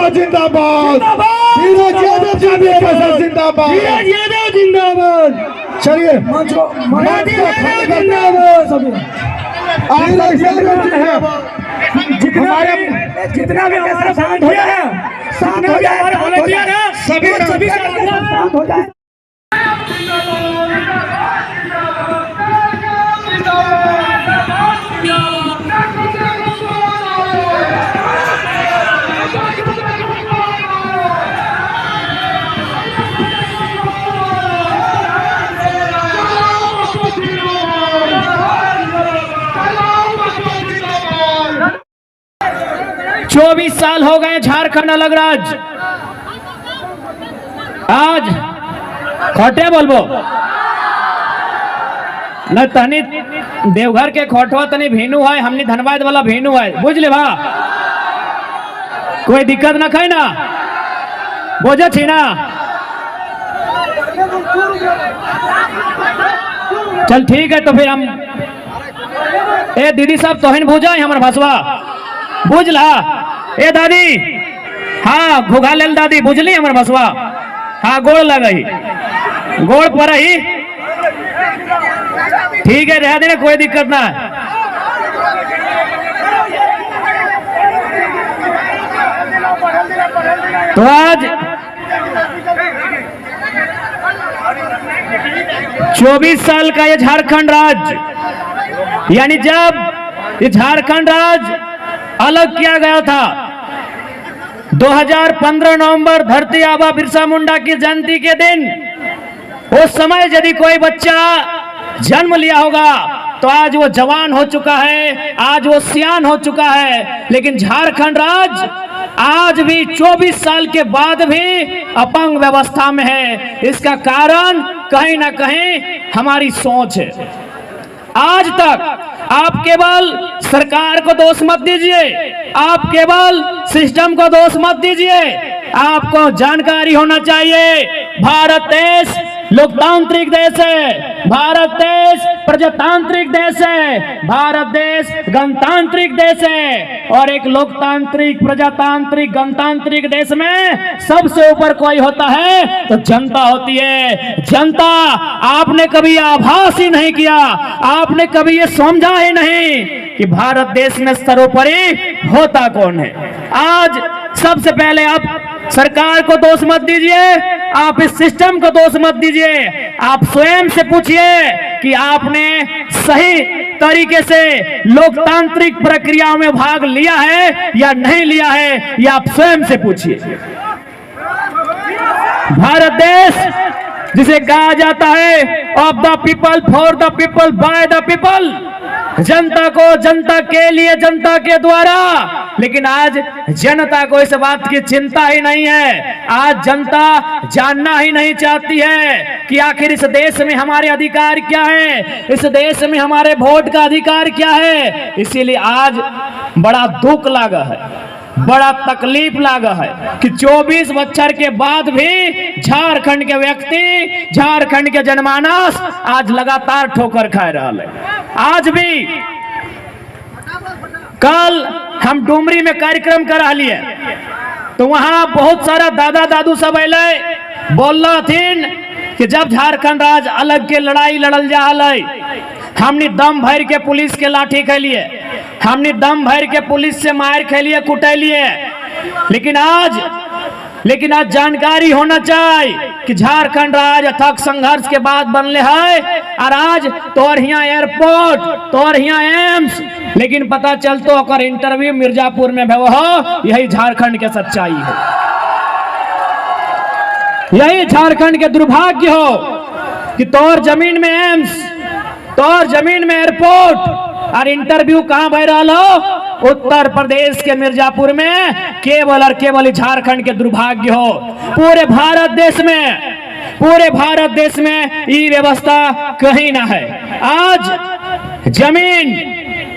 जिंदाबाद, जिंदाबाद, जिंदाबाद। चलिए जितना भी हमारा साथ हो जाए, साथ हो जाए, सभी साथ हो जाए। 24 साल हो गए झारखंड अलग राज्य। आज खोटे बोलबो न तनी देवघर के खोटवा तनी भेनू है, हमनी धनबाद वाला भेनू है, बुझ ले भा। कोई दिक्कत ना खाए ना, बोझे थी ना। चल ठीक है, तो फिर हम ए दीदी साहब तोहिन भूजा हमारे भसवा बुझला। ए दादी, हाँ घुघा लेल दादी, बुझली हमारे भसवा। हाँ गोड़ लगई, गोड़ पर ही ठीक है, रह देना, कोई दिक्कत ना। तो आज 24 साल का ये झारखंड राज्य, यानी जब ये झारखंड राज्य अलग किया गया था 2015 नवंबर धरती आबा बिरसा मुंडा की जयंती के दिन, उस समय यदि कोई बच्चा जन्म लिया होगा तो आज वो जवान हो चुका है, आज वो सियान हो चुका है। लेकिन झारखंड राज्य आज भी 24 साल के बाद भी अपंग व्यवस्था में है। इसका कारण कहीं ना कहीं हमारी सोच है। आज तक आप केवल सरकार को दोष मत दीजिए, आप केवल सिस्टम को दोष मत दीजिए, आपको जानकारी होना चाहिए भारत देश लोकतांत्रिक देश है, भारत देश प्रजातांत्रिक देश है, भारत देश गणतांत्रिक देश है। और एक लोकतांत्रिक प्रजातांत्रिक गणतांत्रिक देश में सबसे ऊपर कोई होता है तो जनता होती है। जनता, आपने कभी आभास ही नहीं किया, आपने कभी ये समझा ही नहीं कि भारत देश में सर्वोपरि होता कौन है। आज सबसे पहले आप सरकार को दोष मत दीजिए, आप इस सिस्टम को दोष मत दीजिए, आप स्वयं से पूछिए कि आपने सही तरीके से लोकतांत्रिक प्रक्रियाओं में भाग लिया है या नहीं लिया है, यह आप स्वयं से पूछिए। भारत देश जिसे कहा जाता है of the people, for the people, by the people, जनता को, जनता के लिए, जनता के द्वारा। लेकिन आज जनता को इस बात की चिंता ही नहीं है। आज जनता जानना ही नहीं चाहती है कि आखिर इस देश में हमारे अधिकार क्या है, इस देश में हमारे वोट का अधिकार क्या है। इसीलिए आज बड़ा दुख लगा है, बड़ा तकलीफ लगा है कि 24 बच्चर के बाद भी झारखंड के व्यक्ति, झारखंड के जनमानस आज लगातार ठोकर खा रहा है। आज भी कल हम डुमरी में कार्यक्रम करा लिए, तो वहां बहुत सारा दादा दादू सब अल बोल रही कि जब झारखंड राज्य अलग के लड़ाई लड़ल जा रहा है, हमने दम भर के पुलिस के लाठी खेलिए, हमने दम भर के पुलिस से मार खेलिए, कुटलिए। लेकिन आज जानकारी होना चाहिए कि झारखंड राज्य अथक संघर्ष के बाद बनले है, और आज तोर यहाँ एयरपोर्ट, तोर यहाँ एम्स, लेकिन पता चलतो अगर इंटरव्यू मिर्जापुर में भव हो। यही झारखंड के सच्चाई है, यही झारखंड के दुर्भाग्य हो कि तोर जमीन में एम्स, तोर जमीन में एयरपोर्ट, और इंटरव्यू कहां बह रहा हो? उत्तर प्रदेश के मिर्जापुर में। केवल और केवल झारखंड के दुर्भाग्य हो। पूरे भारत देश में ये व्यवस्था कहीं ना है। आज जमीन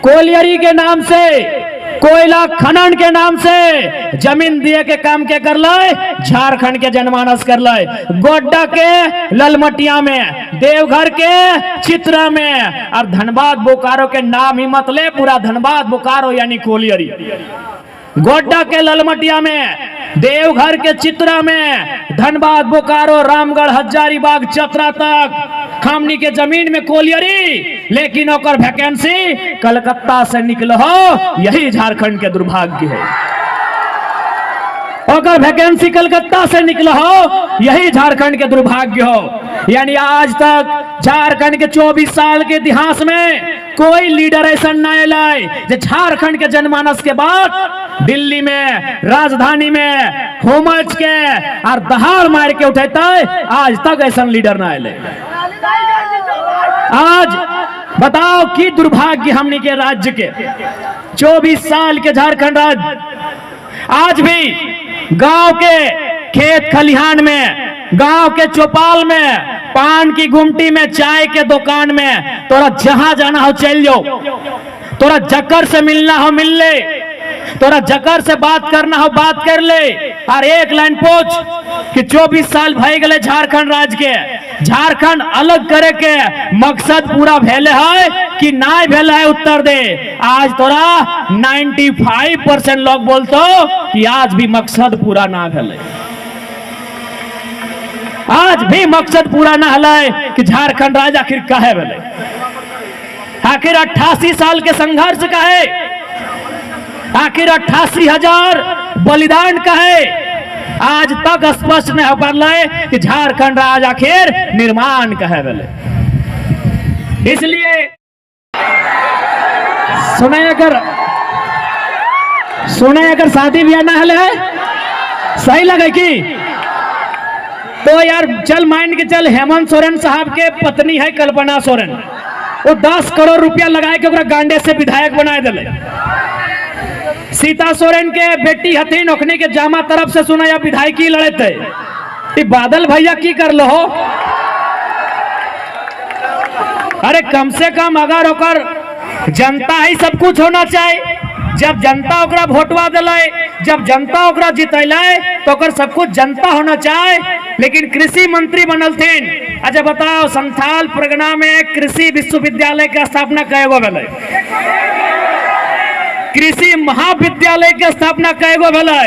कोलियरी के नाम से, कोयला खनन के नाम से जमीन दिए के काम के कर ले झारखंड के जनमानस कर ले। गोड्डा के ललमटिया में, देवघर के चित्रा में, और धनबाद बोकारो के नाम ही मत ले, पूरा धनबाद बोकारो यानी कोलियरी। गोड्डा के ललमटिया में, देवघर के चित्रा में, धनबाद बोकारो, रामगढ़, हजारीबाग, चतरा तक खामनी के जमीन में कोलियरी, लेकिन ओकर वैकेंसी कलकत्ता से निकल हो। यही झारखंड के दुर्भाग्य है। ओकर वैकेंसी कलकत्ता से निकल हो, यही झारखंड के दुर्भाग्य हो। यानी आज तक झारखंड के 24 साल के इतिहास में कोई लीडर ऐसा न लाए जो झारखंड के जनमानस के बाद दिल्ली में, राजधानी में होमच के और दहाड़ मार के उठेता है। आज तक ऐसा लीडर न आए। आज बताओ कि दुर्भाग्य हमने के राज्य के 24 साल के झारखंड राज्य, आज भी गांव के खेत खलिहान में, गांव के चौपाल में, पान की गुमटी में, चाय के दुकान में, तोरा जहां जाना हो चल जाओ, तोरा जकर से मिलना हो मिल ले, तोरा जकर से बात करना हो बात कर ले, और एक लाइन पूछ कि 24 साल भय गए झारखंड राज्य के, झारखंड अलग करे के मकसद पूरा भेले है कि ना भेले है? उत्तर दे। आज तोरा 95% लोग बोलतो कि आज भी मकसद पूरा ना भेले, आज भी मकसद पूरा ना हलाए कि झारखंड राज्य आखिर काहे भेले, आखिर 88 साल के संघर्ष का है, आखिर 88,000 बलिदान का है। आज तक स्पष्ट नहीं हो पाला है कि झारखंड राज्य आखिर निर्माण का है भेले। इसलिए सुने अगर शादी ब्याह ना हले है, सही लगे कि तो यार चल मान के चल, हेमंत सोरेन साहब के पत्नी है कल्पना सोरेन, वो 10 करोड़ रुपया लगाए के गांडे से विधायक बनाए दिले। सीता सोरेन के बेटी हथिन, ओखनी के जामा तरफ से सुना या विधायकी लड़े थे। बादल भैया की कर लो? अरे कम से कम अगर ओकर जनता ही सब कुछ होना चाहिए। जब जनता ओकरा वोटवा दिले, जब जनता ओकरा जितैले, तो ओकर सब कुछ जनता होना चाहिए। लेकिन कृषि मंत्री बनल थीन। अच्छा बताओ, संथाल परगना में कृषि विश्वविद्यालय की स्थापना कएगो भेलै? कृषि महाविद्यालय की स्थापना कएगो भेलै?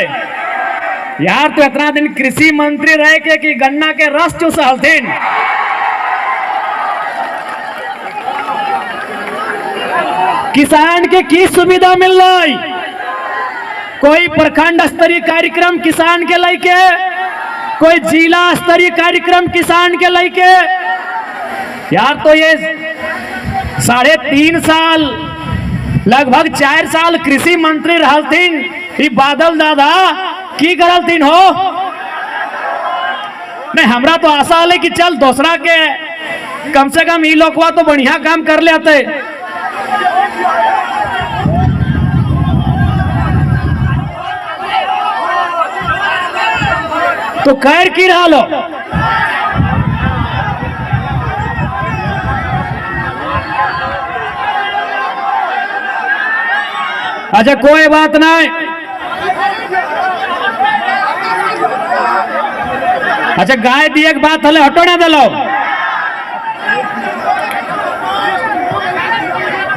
यार तो इतना दिन कृषि मंत्री रहे के कि गन्ना के रस चूसलथिन। किसान के की सुविधा मिल रही? कोई प्रखंड स्तरीय कार्यक्रम किसान के लेके, कोई जिला स्तरीय कार्यक्रम किसान के लेके? यार तो ये 3.5 साल, लगभग 4 साल कृषि मंत्री रहलथिन, ये बादल दादा की करलथिन हो? नहीं, हमरा तो आशा है कि चल दूसरा के कम से कम ये लोगवा तो बढ़िया काम कर लेते। तो कर की रहा लो? अच्छा कोई बात नहीं। अच्छा गाय दिए के बात हले हटो ना दिलो,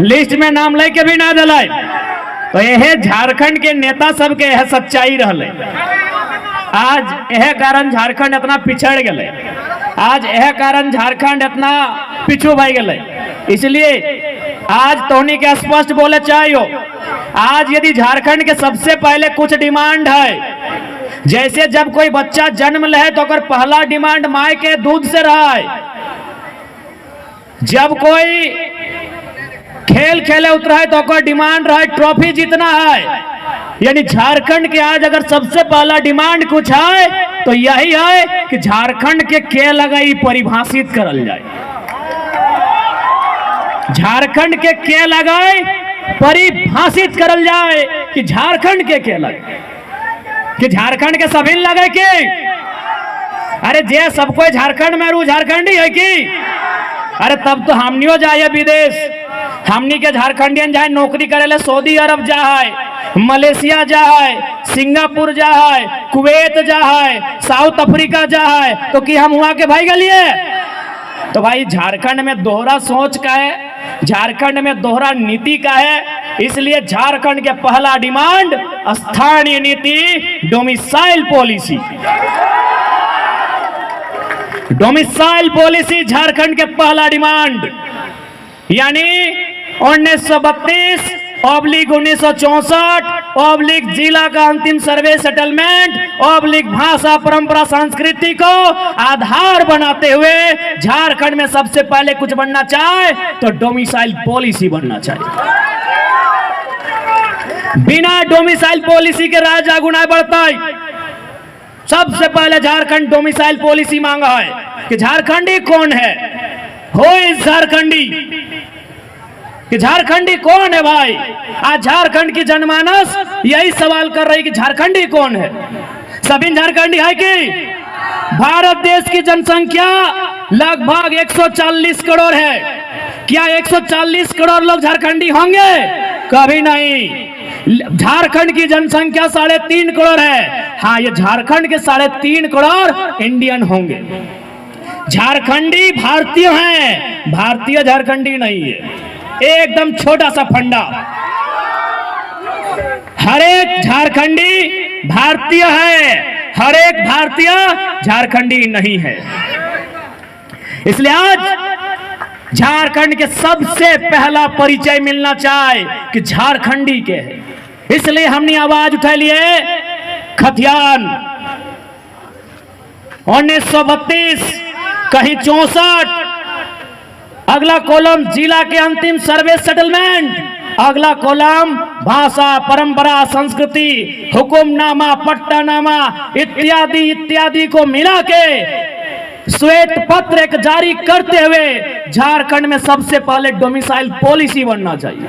लिस्ट में नाम लेके भी ना दिलाई। तो यह झारखंड के नेता सब के यह सच्चाई रहले। आज यह कारण झारखंड इतना पिछड़ गए, आज यह कारण झारखंड इतना पिछू भाई गए। इसलिए आज तोनी के स्पष्ट बोले चाहिए, आज यदि झारखंड के सबसे पहले कुछ डिमांड है, जैसे जब कोई बच्चा जन्म ले तो कर पहला डिमांड माय के दूध से रहा है। जब कोई खेल खेले उतरा है तो कोई डिमांड रहा है ट्रॉफी जीतना है। यानी झारखंड के आज अगर सबसे पहला डिमांड कुछ है तो यही है कि झारखंड के खेल लगाई परिभाषित करल जाए, झारखंड के खेल लगाए परिभाषित करल जाए कि झारखंड के खेल लगे, कि झारखंड के सभी लगे कि अरे जे सब कोई झारखंड में रू झारखंडी है कि अरे तब तो हमनियो जाए विदेश, हमनी के झारखंडियन जाए नौकरी करे ले सऊदी अरब जाए, मलेशिया जाए, सिंगापुर जाए, कुवैत जाए, साउथ अफ्रीका जाए, तो कि हम वहां के भाई गलिए। तो भाई झारखंड में दोहरा सोच का है, झारखंड में दोहरा नीति का है। इसलिए झारखंड के पहला डिमांड स्थानीय नीति, domicile policy. Domicile policy Jharkhand के पहला डिमांड, यानी 1932/1964 जिला का अंतिम सर्वे सेटलमेंट भाषा परंपरा संस्कृति को आधार बनाते हुए झारखंड में सबसे पहले कुछ बनना चाहे तो डोमिसाइल पॉलिसी बनना चाहिए। बिना डोमिसाइल पॉलिसी के राज आगू नहीं बढ़ता है। सबसे पहले झारखंड डोमिसाइल पॉलिसी मांगा है कि झारखंडी कौन है, हो इस झारखंडी, कि झारखंडी कौन है भाई। आज झारखंड की जनमानस यही सवाल कर रही कि झारखंडी कौन है। सभी झारखंडी है कि भारत देश की जनसंख्या लगभग 140 करोड़ है, क्या 140 करोड़ लोग झारखंडी होंगे? कभी नहीं। झारखंड की जनसंख्या 3.5 करोड़ है। हाँ, ये झारखंड के 3.5 करोड़ इंडियन होंगे। झारखंडी भारतीय हैं, भारतीय झारखंडी नहीं है। एकदम छोटा सा फंडा, हर एक झारखंडी भारतीय है, हर एक भारतीय झारखंडी नहीं है। इसलिए आज झारखंड के सबसे पहला परिचय मिलना चाहे कि झारखंडी के है। इसलिए हमने आवाज उठा लिए खतियान 1932 कहीं 64, अगला कॉलम जिला के अंतिम सर्वे सेटलमेंट, अगला कॉलम भाषा परंपरा संस्कृति हुकुमनामा पट्टानामा इत्यादि इत्यादि को मिला के श्वेत पत्र एक जारी करते हुए झारखंड में सबसे पहले डोमिसाइल पॉलिसी बनना चाहिए।